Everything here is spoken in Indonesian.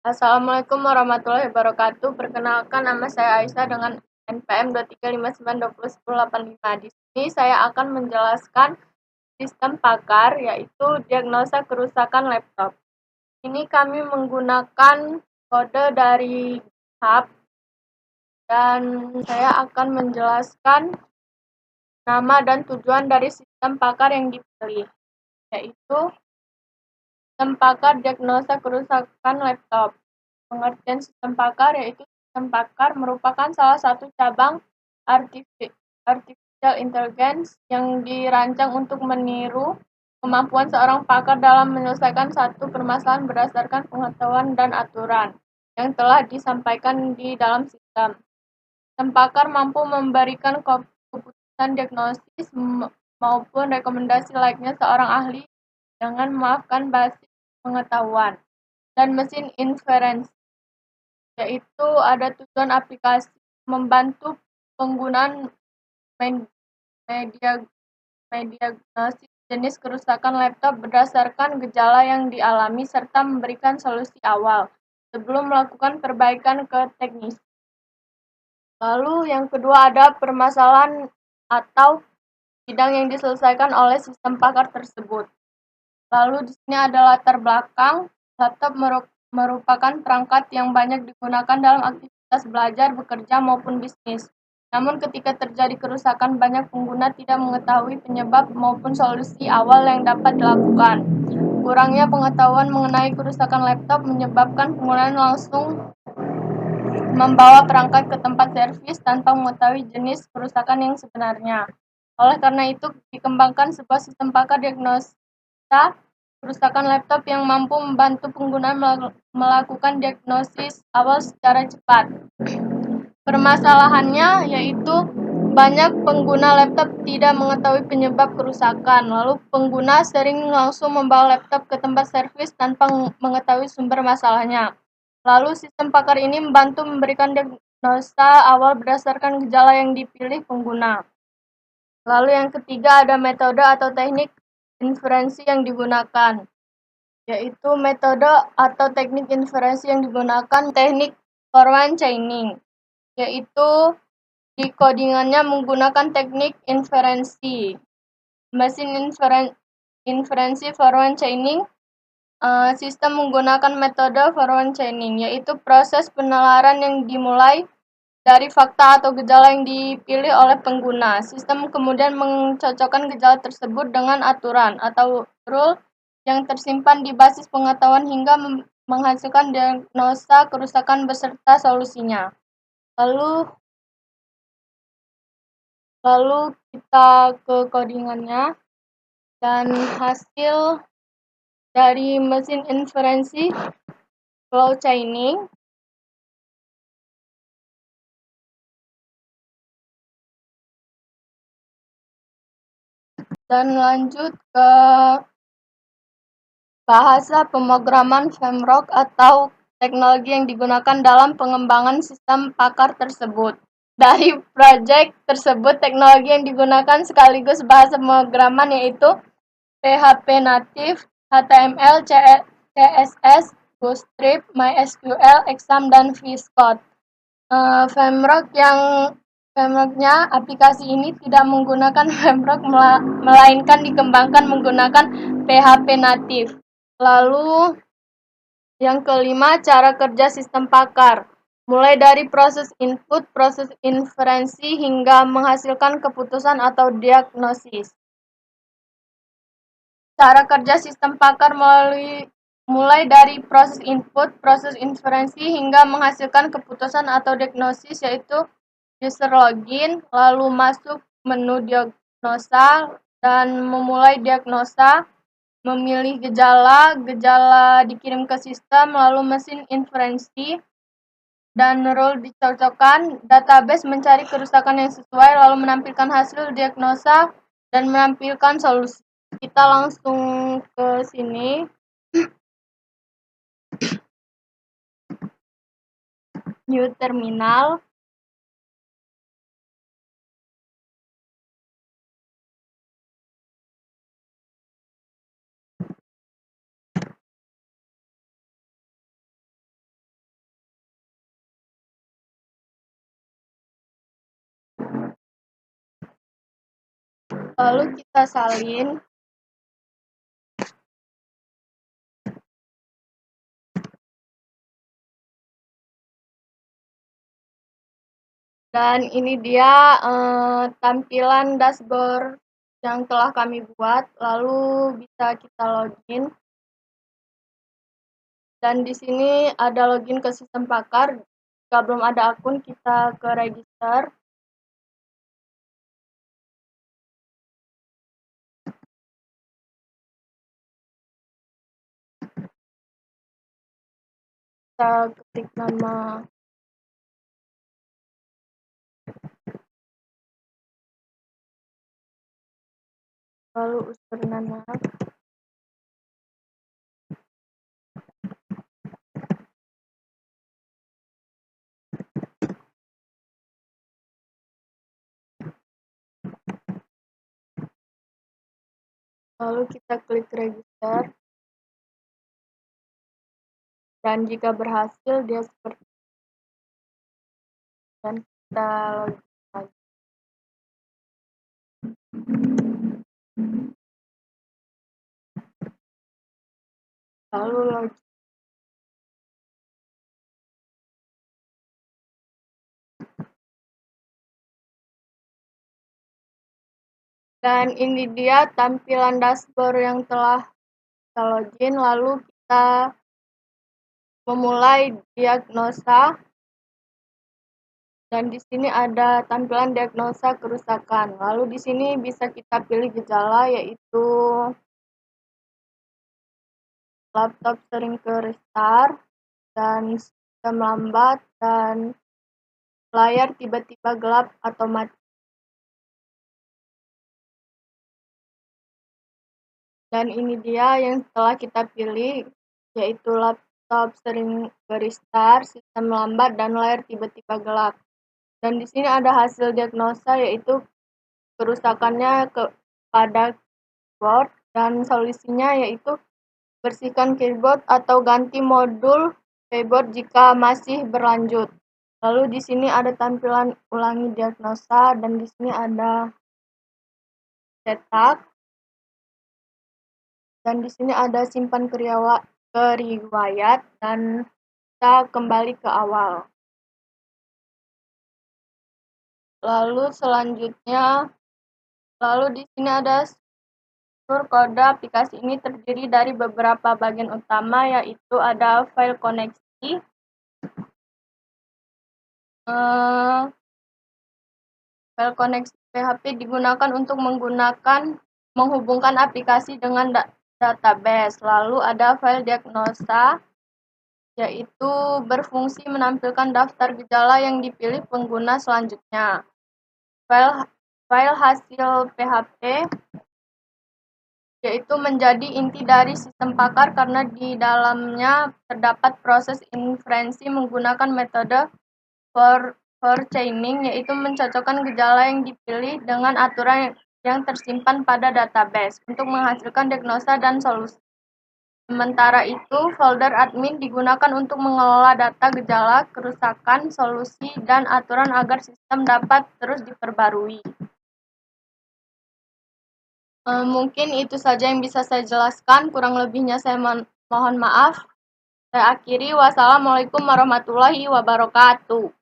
Assalamualaikum warahmatullahi wabarakatuh. Perkenalkan, nama saya Aisyah dengan NPM 235921085. Di sini saya akan menjelaskan sistem pakar, yaitu diagnosa kerusakan laptop. Ini kami menggunakan kode dari GitHub dan saya akan menjelaskan nama dan tujuan dari sistem pakar yang dipilih, yaitu sistem pakar diagnosa kerusakan laptop. Pengertian sistem pakar yaitu sistem pakar merupakan salah satu cabang artificial intelligence yang dirancang untuk meniru kemampuan seorang pakar dalam menyelesaikan satu permasalahan berdasarkan pengetahuan dan aturan yang telah disampaikan di dalam sistem. Sistem pakar mampu memberikan keputusan diagnosis maupun rekomendasi layaknya seorang ahli dengan memaafkan basis pengetahuan dan mesin inferensi, yaitu ada tujuan aplikasi membantu penggunaan mendiagnosis jenis kerusakan laptop berdasarkan gejala yang dialami serta memberikan solusi awal sebelum melakukan perbaikan ke teknis. Lalu yang kedua ada permasalahan atau bidang yang diselesaikan oleh sistem pakar tersebut. Lalu di sini ada latar belakang. Laptop merupakan perangkat yang banyak digunakan dalam aktivitas belajar, bekerja, maupun bisnis. Namun ketika terjadi kerusakan, banyak pengguna tidak mengetahui penyebab maupun solusi awal yang dapat dilakukan. Kurangnya pengetahuan mengenai kerusakan laptop menyebabkan penggunaan langsung membawa perangkat ke tempat servis tanpa mengetahui jenis kerusakan yang sebenarnya. Oleh karena itu, dikembangkan sebuah sistem pakar diagnosa kerusakan laptop yang mampu membantu pengguna melakukan diagnosis awal secara cepat. Permasalahannya yaitu banyak pengguna laptop tidak mengetahui penyebab kerusakan, lalu pengguna sering langsung membawa laptop ke tempat servis tanpa mengetahui sumber masalahnya. Lalu sistem pakar ini membantu memberikan diagnosa awal berdasarkan gejala yang dipilih pengguna. Lalu yang ketiga ada metode atau teknik inferensi yang digunakan, yaitu metode atau teknik inferensi yang digunakan teknik forward chaining, yaitu di codingannya menggunakan teknik inferensi. Mesin inferensi forward chaining sistem menggunakan metode forward chaining, yaitu proses penalaran yang dimulai dari fakta atau gejala yang dipilih oleh pengguna. Sistem kemudian mencocokkan gejala tersebut dengan aturan atau rule yang tersimpan di basis pengetahuan hingga menghasilkan diagnosa kerusakan beserta solusinya. Lalu kita ke codingannya, dan hasil dari mesin inferensi flow chaining dan lanjut ke bahasa pemrograman framework atau teknologi yang digunakan dalam pengembangan sistem pakar tersebut. Dari proyek tersebut, teknologi yang digunakan sekaligus bahasa pemrograman yaitu PHP native, HTML, CSS, Bootstrap, MySQL, Exam, dan VS Code. Frameworknya aplikasi ini tidak menggunakan framework melainkan dikembangkan menggunakan PHP native. Lalu yang kelima, cara kerja sistem pakar. Mulai dari proses input, proses inferensi, hingga menghasilkan keputusan atau diagnosis. Cara kerja sistem pakar mulai dari proses input, proses inferensi, hingga menghasilkan keputusan atau diagnosis, yaitu user login, lalu masuk menu diagnosa, dan memulai diagnosa, memilih gejala dikirim ke sistem, lalu mesin inferensi, dan rule dicocokkan, database mencari kerusakan yang sesuai, lalu menampilkan hasil diagnosa, dan menampilkan solusi. Kita langsung ke sini. New terminal. lalu kita salin. Dan ini dia tampilan dashboard yang telah kami buat, lalu bisa kita login. Dan di sini ada login ke sistem Pakar. Jika belum ada akun, kita ke register. Kita ketik nama lalu username, lalu kita klik register. Dan jika berhasil, dia seperti dan kita login lagi. Lalu login. Dan ini dia tampilan dashboard yang telah kita login. Lalu kita memulai diagnosa. Dan di sini ada tampilan diagnosa kerusakan. Lalu di sini bisa kita pilih gejala, yaitu laptop sering ke restart, dan sistem lambat, dan layar tiba-tiba gelap atau mati. Dan ini dia yang telah kita pilih, yaitu laptop sering ke restart, sistem lambat, dan layar tiba-tiba gelap. Dan di sini ada hasil diagnosa, yaitu kerusakannya pada keyboard, dan solusinya yaitu bersihkan keyboard atau ganti modul keyboard jika masih berlanjut. Lalu di sini ada tampilan ulangi diagnosa, dan di sini ada cetak, dan di sini ada simpan ke riwayat, dan kita kembali ke awal. Lalu selanjutnya, di sini ada struktur kode aplikasi. Ini terdiri dari beberapa bagian utama, yaitu ada file koneksi, file koneksi PHP digunakan untuk menghubungkan aplikasi dengan database. Lalu ada file diagnosa, yaitu berfungsi menampilkan daftar gejala yang dipilih pengguna selanjutnya. File hasil PHP, yaitu menjadi inti dari sistem Pakar karena di dalamnya terdapat proses inferensi menggunakan metode for chaining, yaitu mencocokkan gejala yang dipilih dengan aturan yang tersimpan pada database untuk menghasilkan diagnosa dan solusi. Sementara itu, folder admin digunakan untuk mengelola data gejala, kerusakan, solusi, dan aturan agar sistem dapat terus diperbarui. Mungkin itu saja yang bisa saya jelaskan, kurang lebihnya saya mohon maaf. Saya akhiri, wassalamualaikum warahmatullahi wabarakatuh.